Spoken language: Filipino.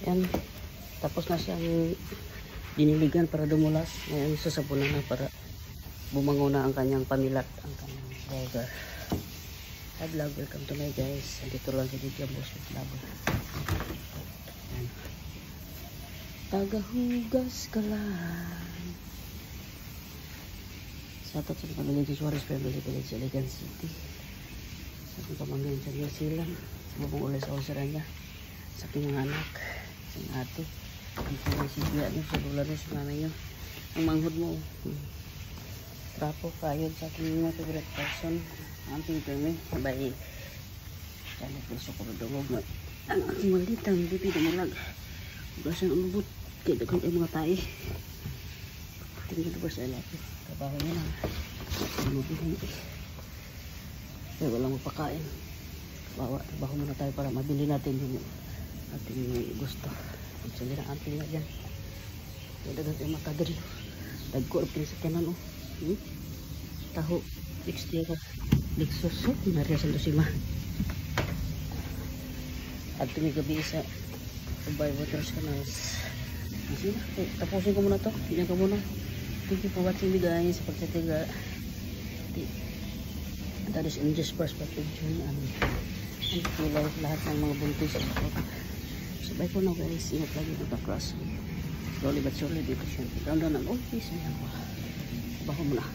Yan. Tapos na siyang diniligan para dumulas. Ngayon sasabunan na para bumango na ang kanyang pamilat, ang kanyang burger. Hi vlog, welcome to my guys. Dito lang si DJ Boss with Labo. Tagahugas ka lang. Sa atat sa pamilya sa Suarez Family Village, Iligan City. Sa ating pamangkin sa New Zealand. Sa bubong ulit sa usara niya. Sa aking mga anak. Sa ate. Dito lang si Bia niyo. Sa lula niyo. Sa nanay niyo. Ang manghod mo. Trapo kayod sa aking mga favorite person. Amping kami. Bayi. Kaya puso ko dungog na. Ang aking malitang bibi dumulag. Basan umubot. Kaya dagan ay mga tae. Tingnan ko sa ilapit. Trabaho niya lang. Mabihin eh. Kaya walang mapakain. Trabaho muna tayo para mabili natin yung ating gusto. Magsali na ating na dyan. Kaya dagan ay makadari. Dagko rin sa kanan o. Taho. Lixtia ka. Lixos. Pinariasan to si Ma. At tingin gabi sa Dubai Waters Canals. Sige na. Tapusin ko muna to. Diyan ka muna. Thank you for watching me guys. Sa pagtitiga. That is in just perspective journey. And lahat ng mga buntis. Sabay ko na guys. Ingat lagi dito cross. Slowly but surely dito siya. Down ang office. Trabaho mo na.